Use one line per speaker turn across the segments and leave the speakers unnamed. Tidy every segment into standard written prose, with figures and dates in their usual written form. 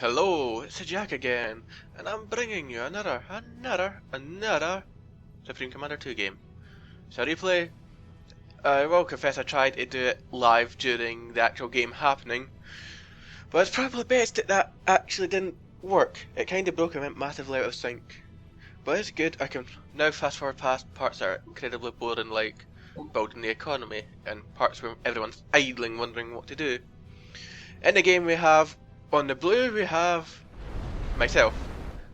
Hello, it's Jack again, and I'm bringing you another Supreme Commander 2 game. So replay, I will confess I tried to do it live during the actual game happening, but it's probably best that actually didn't work. It kinda broke and went massively out of sync. But it's good, I can now fast forward past parts that are incredibly boring, like building the economy, and parts where everyone's idling wondering what to do. In the game we have, on the blue we have myself,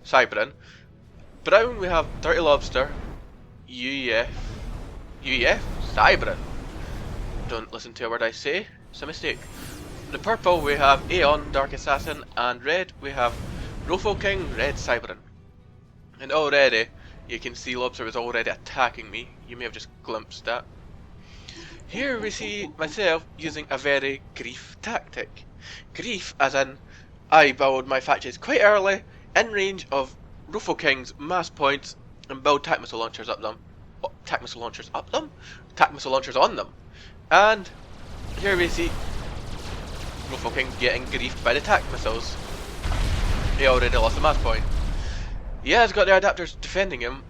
Cyberin. Brown we have Dirty Lobster, UEF, Cyberin. Don't listen to a word I say, it's a mistake. The purple we have Aeon, Dark Assassin, and red we have Rofo King, Red Cyberin. And already, you can see Lobster is already attacking me, you may have just glimpsed that. Here we see myself using a very grief tactic. Grief as in, I build my factories quite early, in range of Rofo King's mass points, and build tac missile launchers up them. What, tac missile launchers up them? Tac missile launchers on them. And here we see Rofo King getting griefed by the tac missiles. He already lost a mass point. He has got the adapters defending him.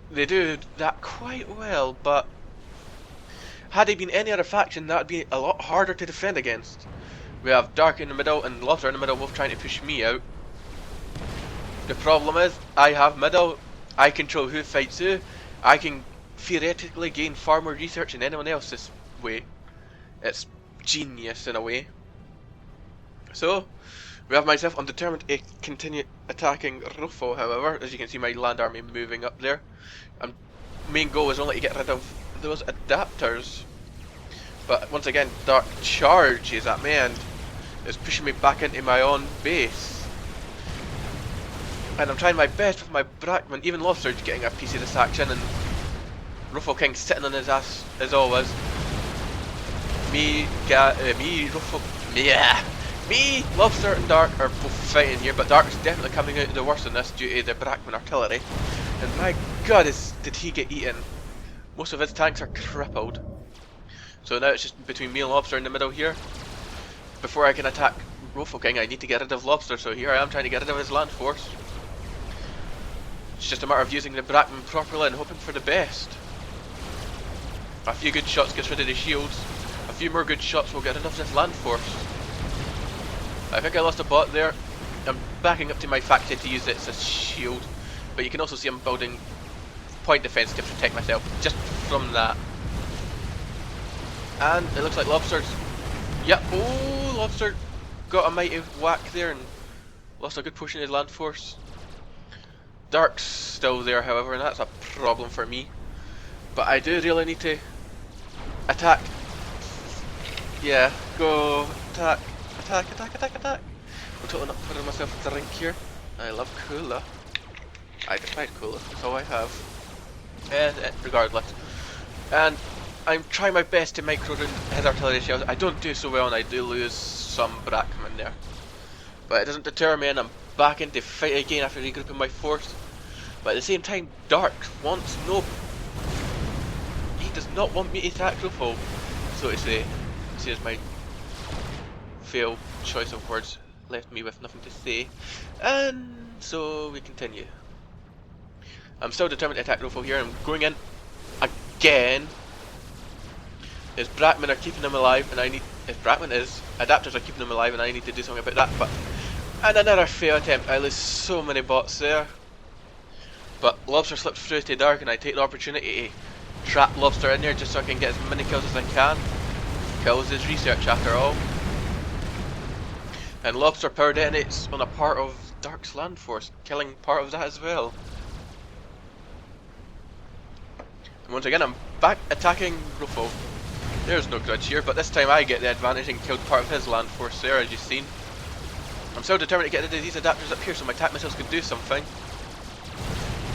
They do that quite well, but had he been any other faction, that would be a lot harder to defend against. We have Dark in the middle and Lobster in the middle, both trying to push me out. The problem is, I have middle, I control who fights who, I can theoretically gain far more research than anyone else this way. It's genius in a way. So, we have myself, I'm determined to continue attacking Rofo, however, as you can see my land army moving up there. And main goal is only to get rid of those adapters. But once again, Dark charges at me and is pushing me back into my own base. And I'm trying my best with my Brackman, even Lobster's getting a piece of this action, and Rofo King sitting on his ass as always. Me, Lobster and Dark are both fighting here, but Dark's definitely coming out the worst in this due to the Brackman artillery. And my god, did he get eaten. Most of his tanks are crippled. So now it's just between me and Lobster in the middle here. Before I can attack Rofo King, I need to get rid of Lobster, so here I am trying to get rid of his land force. It's just a matter of using the Brackman properly and hoping for the best. A few good shots gets rid of the shields. A few more good shots will get rid of this land force. I think I lost a bot there. I'm backing up to my factory to use it as a shield. But you can also see I'm building point defense to protect myself just from that. And it looks like Lobster's... Yep, oh, Lobster got a mighty whack there and lost a good portion of his land force. Dark's still there, however, and that's a problem for me. But I do really need to attack. Yeah, go attack, attack. I'm totally not putting myself a drink here. I love cola. I despise cola, that's all I have. And regardless. And I'm trying my best to micro his artillery shells. I don't do so well and I do lose some Brackman there. But it doesn't deter me and I'm back into fight again after regrouping my force. But at the same time, Dark wants no... He does not want me to attack Rofo, so to say. This is my failed choice of words, left me with nothing to say. And so we continue. I'm still determined to attack Rofo here. I'm going in again. His Brackman are keeping him alive, and I need... His Brackman is... Adapters are keeping him alive, and I need to do something about that, but... And another fail attempt. I lose so many bots there. But Lobster slips through to Dark, and I take the opportunity to trap Lobster in there just so I can get as many kills as I can. Kills his research after all. And Lobster power detonates on a part of Dark's land force, killing part of that as well. And once again, I'm back attacking Rofo. There's no grudge here, but this time I get the advantage and killed part of his land force there, as you've seen. I'm still determined to get rid of these adapters up here so my tac missiles can do something.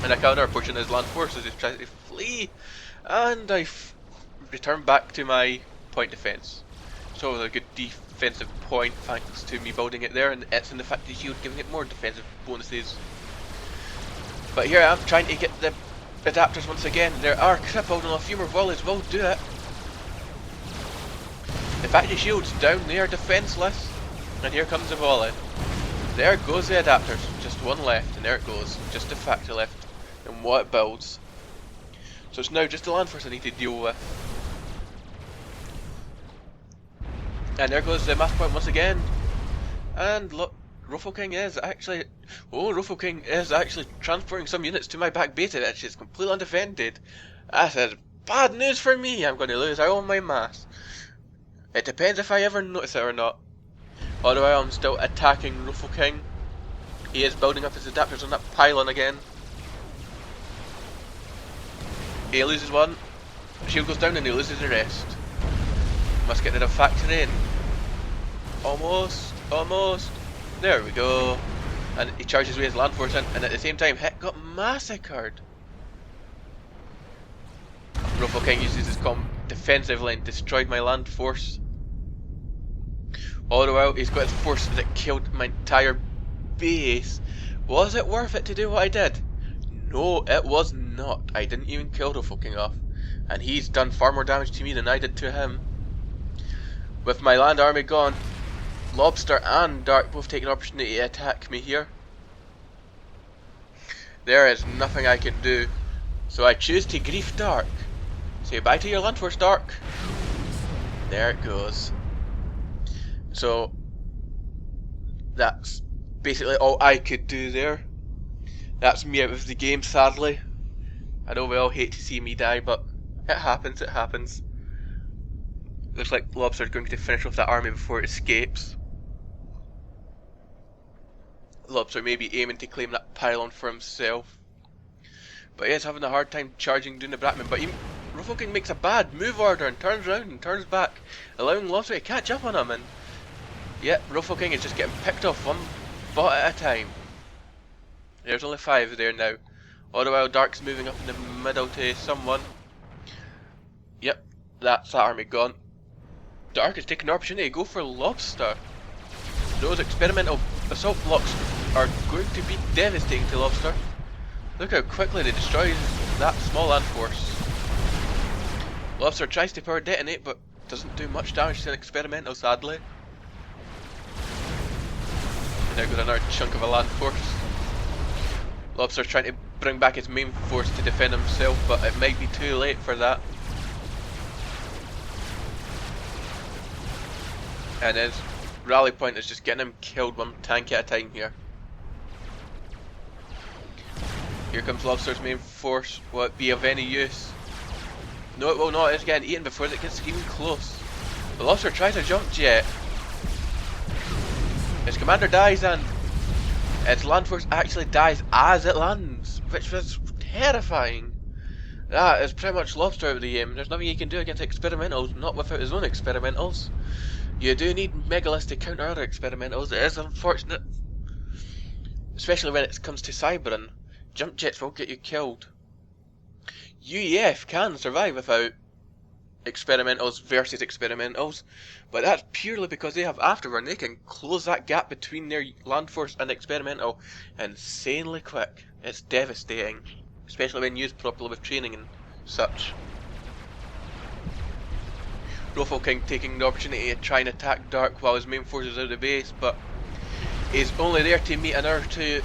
And I killed another portion of his land force as he tries to flee. And I return back to my point defense. So a good defensive point thanks to me building it there, and it's in the factory shield giving it more defensive bonuses. But here I am trying to get the adapters once again. They are crippled and a few more volleys will do it. The factory shield's down, they are defenceless. And here comes the volley. There goes the adapters. Just one left, and there it goes. Just a factory left. And what it builds. So it's now just the land force I need to deal with. And there goes the math point once again. And look, Ruffle King is actually... Oh, Ruffle King is actually transporting some units to my back beta, which is completely undefended. That is bad news for me. I'm going to lose all my mass. It depends if I ever notice it or not. Otherwise, I'm still attacking Ruffle King. He is building up his adapters on that pylon again. He loses one. Shield goes down and he loses the rest. Must get rid of factory in. Almost, almost. There we go. And he charges with his land force in, and at the same time, Hick got massacred. Ruffle King uses his defensive line, destroyed my land force. All the while, he's got his force that killed my entire base. Was it worth it to do what I did? No, it was not. I didn't even kill Ruffle King off. And he's done far more damage to me than I did to him. With my land army gone, Lobster and Dark both take an opportunity to attack me here. There is nothing I can do. So I choose to grief Dark. Say bye to your land force, Dark. There it goes. So that's basically all I could do there. That's me out of the game, sadly. I know we all hate to see me die, but it happens, it happens. Looks like Lobster's going to finish off that army before it escapes. Lobster may be aiming to claim that pylon for himself. But he is having a hard time charging down the Bratman. But Ruffle King makes a bad move order and turns around and turns back, allowing Lobster to catch up on him. And yet, Ruffle King is just getting picked off one bot at a time. There's only 5 there now. All the while Dark's moving up in the middle to someone. Yep, that's that army gone. Dark is taking the opportunity to go for Lobster. Those experimental assault blocks are going to be devastating to Lobster. Look how quickly they destroy that small land force. Lobster tries to power detonate but doesn't do much damage to an experimental, sadly. And there goes another chunk of a land force. Lobster's trying to bring back his main force to defend himself, but it might be too late for that. And his rally point is just getting him killed one tank at a time here. Here comes Lobster's main force. Will it be of any use? No, it will not. It's getting eaten before it gets even close. The Lobster tries a jump jet. His commander dies and its land force actually dies as it lands, which was terrifying. That is pretty much Lobster out of the game. There's nothing he can do against experimentals, not without his own experimentals. You do need Megaliths to counter other experimentals. It is unfortunate, especially when it comes to Cybran. Jump jets will get you killed. UEF can survive without experimentals versus experimentals, but that's purely because they have afterburn. They can close that gap between their land force and experimental insanely quick. It's devastating, especially when used properly with training and such. Ruffle King taking the opportunity to try and attack Dark while his main force is out of the base, but he's only there to meet another 2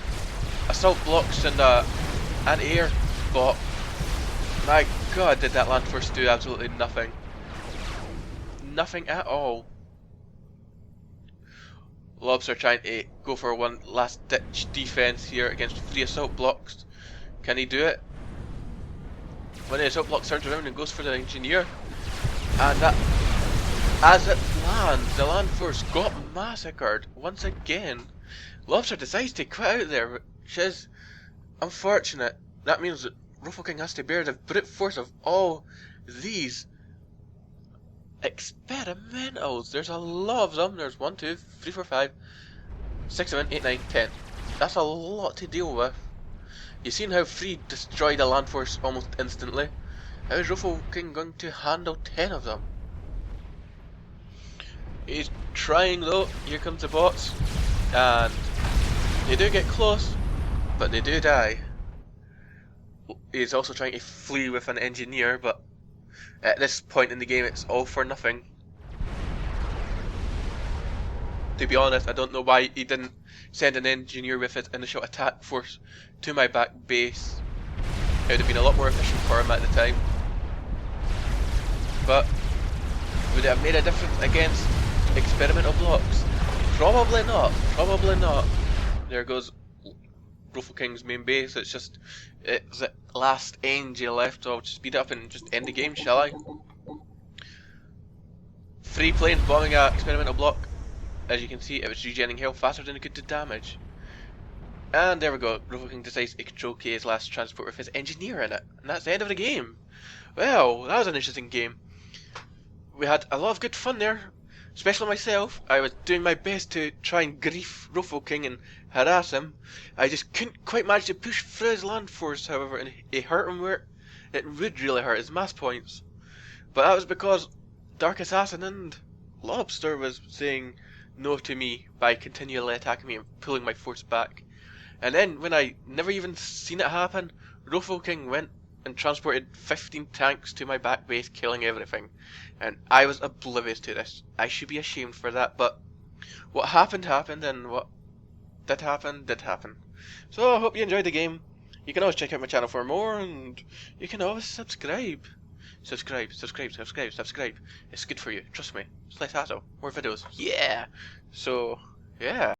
assault blocks and an anti-air bot. My god, did that land force do absolutely nothing. Nothing at all. Lobster trying to go for one last ditch defense here against 3 assault blocks. Can he do it? When the assault block turns around and goes for the engineer, and that, as it lands, the land force got massacred once again. Lobster decides to quit out there, which is unfortunate. That means that Ruffle King has to bear the brute force of all these experimentals. There's a lot of them. There's 1, 2, 3, 4, 5, 6, 7, 8, 9, 10. That's a lot to deal with. You've seen how Free destroyed a land force almost instantly. How is Ruffle King going to handle 10 of them? He's trying though. Here comes the bots, and they do get close, but they do die. He's also trying to flee with an engineer, but at this point in the game it's all for nothing. To be honest, I don't know why he didn't send an engineer with his initial attack force to my back base. It would have been a lot more efficient for him at the time. But would it have made a difference against experimental blocks? Probably not. Probably not. There goes Rofo King's main base. It's the last angel left. I'll just speed up and just end the game, shall I? 3 planes bombing a experimental block. As you can see, it was regenerating health faster than it could do damage. And there we go. Rofo King decides to control K's last transport with his engineer in it. And that's the end of the game. Well, that was an interesting game. We had a lot of good fun there. Especially myself. I was doing my best to try and grief Rofo King and harass him. I just couldn't quite manage to push through his land force, however, and it hurt him where it would really hurt his mass points. But that was because Dark Assassin and Lobster was saying no to me by continually attacking me and pulling my force back. And then, when I never even seen it happen, Rofo King went and transported 15 tanks to my back base, killing everything. And I was oblivious to this. I should be ashamed for that, but what happened happened, and what did happen did happen. So I hope you enjoyed the game. You can always check out my channel for more, and you can always subscribe. Subscribe. It's good for you, trust me. It's like hassle. More videos. Yeah! So, yeah.